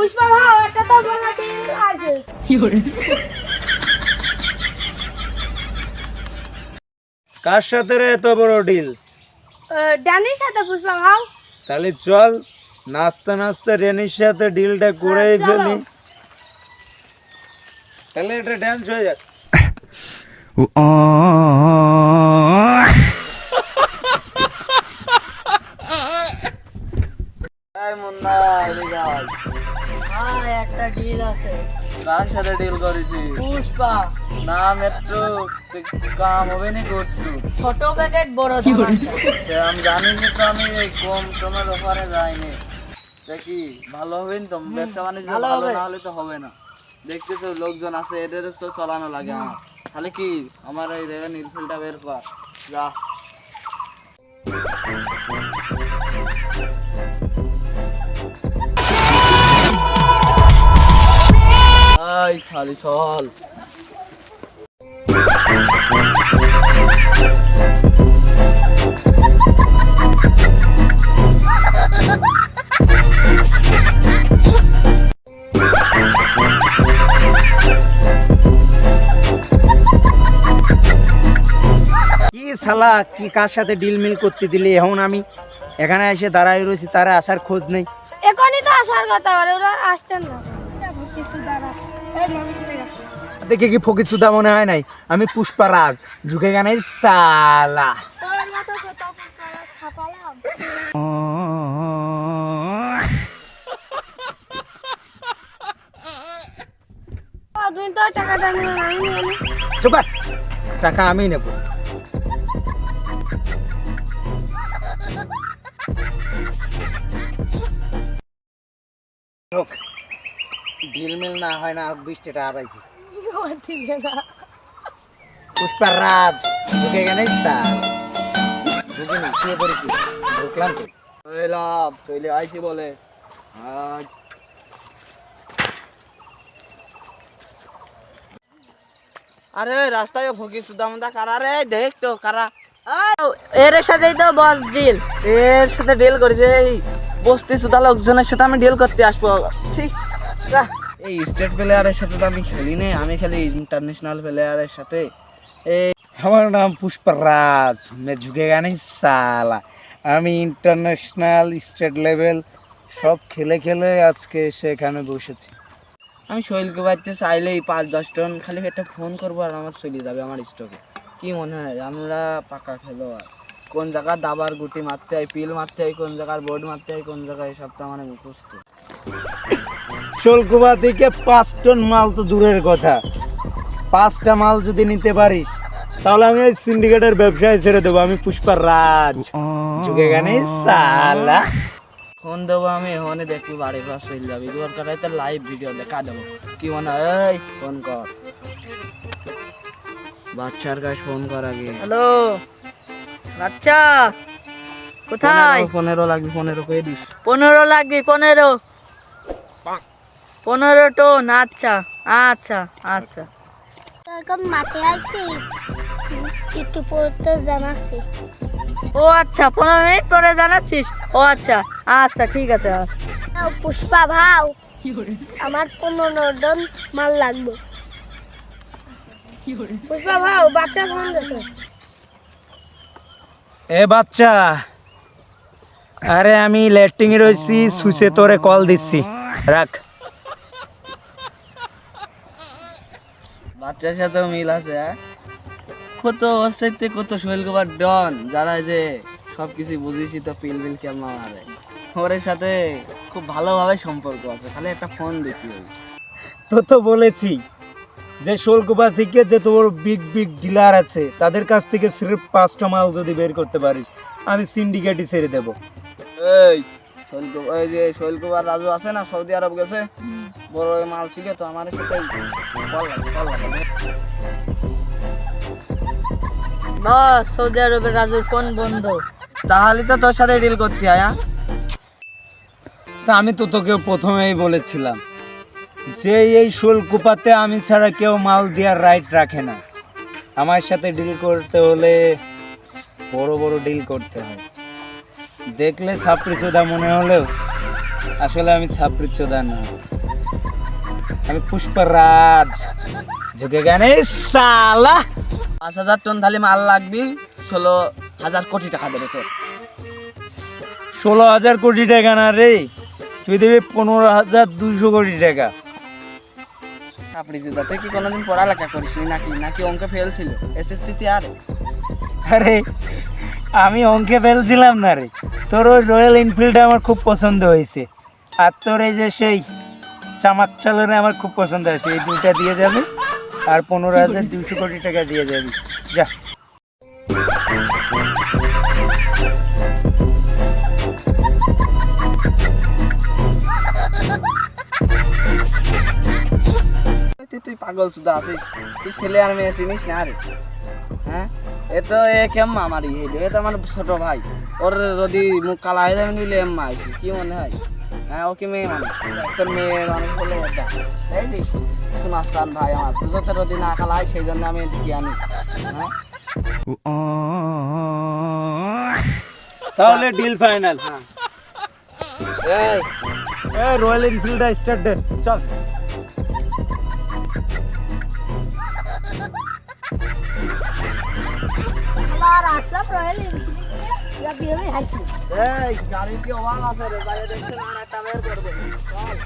পুষ্পা ভাও একটা তো বড় ডিল আছে। কি করে? কার সাথে রে এত বড় ডিল? ড্যানির সাথে পুষ্পা ভাও। তাহলে চল নাচতে নাচতে রেনির সাথে ডিলটা করেই চলো। ফেলি। তাহলে এটা ড্যান্স হয়ে যাক। এই মুন্না এদিকে আয়। ভাই একটা ডিল আছে। কার সাথে ডিল করেছিস? পুষ্পা নাম একটু কাম হবে নি করছু। ছোট প্যাকেট বড় ধামাকা। আমি জানি যে তো আমি এই কম তোমার অফারে যাইনি। দেখি ভালো হবে না তো ব্যবসা বাণিজ্য ভালো ভালো হবে। না হলে তো হবে না। দেখতেছো লোকজন আছে এদের তো চালানো লাগে আমার। তাহলে কি আমার এই রেগান নীলফিলটা বের কর যা। আই খালি চল। কি শালা কি কার সাথে ডিল মিল করতে দিলি? এখন আমি এখানে এসে দাঁড়াই রয়েছি, তারা আসার খোঁজ নেই। এখনই তো আসার কথা, আর ওরা আসতেন না। কিছু দাঁড়া, এই মানুষটা দেখে কি ফকির সুদা মনে হয় নাই? আমি পুষ্পারাজ ঝুঁকে গানে সালা। তোর মতো কত পুষ্পা ছাপালাম। তুই তো টাকাটা নিয়ে আমি নিয়ে নি। চুপ কর, টাকা আমি নেব। ডিল মিল না হয় না, 20 টাকা পাইছি। পুষ্পারাজ ঝুঁকে গানে সালা। ঝুঁকে নি শুয়ে পড়েছি, ঢুকলাম তো। এই লাভ চলে আইছি বলে। আরে রাস্তায় ফকির সুদামদা কারা রে দেখ তো কারা। এর সাথেই তো বস ডিল। এর সাথে ডিল করেছে এই বস্তি সুদা লোকজনের সাথে আমি ডিল করতে আসবো। ছি, যা। এই স্টেট প্লেয়ারের সাথে তো আমি খেলি নে, আমি খেলি ইন্টারন্যাশনাল প্লেয়ারের সাথে। এই আমার নাম পুষ্পারাজ, मैं झुकेगा नहीं साला। আমি ইন্টারন্যাশনাল স্টেট লেভেল সব খেলে খেলে আজকে এসে এখানে বসেছি। আমি শৈলকে বাড়িতে চাইলেই 5-10 টন খালি একটা ফোন করবো আর আমার চলে যাবে আমার স্টকে। কি মনে হয় আমরা পাকা খেলোয়াড়? কোন জায়গায় দাবার গুটি মারতে হয়, পিল মারতে হয়, কোন জায়গার বোর্ড মারতে হয়, কোন জায়গায় সব তো আমার মুখস্থ। শোলকুবা থেকে 5 টন মাল তো দূরের কথা, 5টা মাল যদি নিতে পারিস তাহলে আমি এই সিন্ডিকেটের ব্যবসায় ছেড়ে দেবো। আমি পুষ্পারাজ ঝুঁকেগা নেই সালা। ফোন দেবো আমি ফোনে দেখবি বাড়ির পাশ হয়ে যাবি দরকার হয় লাইভ ভিডিও দেখা দেবো। কি মনে হয়? এই ফোন কর, বাচ্চার কাছে ফোন কর আগে। হ্যালো আচ্ছা, কোথায়? 15 লাগবে, 15 করে দিস। 15 লাগবে, 15 টন। আচ্ছা আচ্ছা আচ্ছা। এখন মাঠে আছি, একটু পড়তে জানাচ্ছি। ও আচ্ছা, 15 মিনিট পরে জানাচ্ছিস? ও আচ্ছা আচ্ছা ঠিক আছে। পুষ্পা ভাও, আমার 15 টন মাল লাগবে। পুষ্পা ভাও, বাচ্চা ফোন দিছে। এ বাচ্চা, আরে আমি লেটিং এ রয়েছি, সুসে তোরে কল দিচ্ছি, রাখ। বাচ্চার সাথেও মিল আছে। কত ওর সাথে কত শৈলকুমার ডন যারা যে সব কিছু বুঝিয়েছি তো পিল বিল কেমন মারে, ওর সাথে খুব ভালোভাবে সম্পর্ক আছে, খালি একটা ফোন দিতে হবে। তো বলেছি যে শোলকুবা থেকে যে তোর বিগ বিগ ডিলার আছে তাদের কাছ থেকে সির্ফ 5টা মাল যদি বের করতে পারিস আমি সিন্ডিকেটই ছেড়ে দেবো। এই ওই যে শৈলকুমার রাজু আছে না, সৌদি আরব গেছে, বড় মাল শিখে তো আমার সাথে কল লাগে। বস, সৌদি আরবের রাজুর ফোন বন্ধ। তাহলে তো তোর সাথে ডিল করতে হয়। তা আমি তো তোকে প্রথমেই বলেছিলাম যে এই শোলকুপাতে আমি ছাড়া কেউ মাল দেওয়ার রাইট রাখে না। আমার সাথে ডিল করতে হলে বড় বড় ডিল করতে হয়। দেখলে সাপড়ি চোদা মনে হলেও আসলে আমি ছাপড়ি চোদা না, আমি পুষ্পরাজ। ঝুঁকে গানে সালা। 5,000 টন খালি মাল লাগবি, 16,000 কোটি টাকা দেবে তোর। 16,000 কোটি টাকা না রে, তুই দেবে 15,200 কোটি টাকা। আপনি জুতাতে কি কোনোদিন পড়ালেখা করিসনি নাকি? নাকি অঙ্কে ফেল ছিল এসএসসিতে? আরে আমি অঙ্কে ফেলছিলাম না রে, তোর ওই রয়্যাল এনফিল্ডটা আমার খুব পছন্দ হয়েছে, আর তোর এই যে সেই চামাক চালরে আমার খুব পছন্দ হয়েছে। এই দুইটা দিয়ে যাবে আর 15,200 কোটি টাকা দিয়ে যাবি, যা। তুই পাগল সুদা আছিস, তুই ছেলে আর মেয়ে চিনিস না রে? হ্যাঁ, এ তো এম্মা আমারই হইলো, এ তো আমার ছোট ভাই। ওর যদি মুখ কালা হয়ে যাবে নিলে এম্মা আইসি, কি মনে হয়? হ্যাঁ, ও কি মেয়ে মানুষ? তোর মেয়ে মানুষ বলে ওটা শুন আসান ভাই আমার, যাতে যদি না কালা হয় সেই জন্য আমি এদিকে আনি। হ্যাঁ, তাহলে ডিল ফাইনাল। হ্যাঁ, এই রয়্যাল এনফিল্ডটা স্টার্ট দে, চল। আর আসলাম রয়্যাল এনফিল্ড দিয়ে হাঁটছি। এই গাড়ির কি অভাব আছে রে? বাইরে দেখছেন আর একটা বের করবে। চল।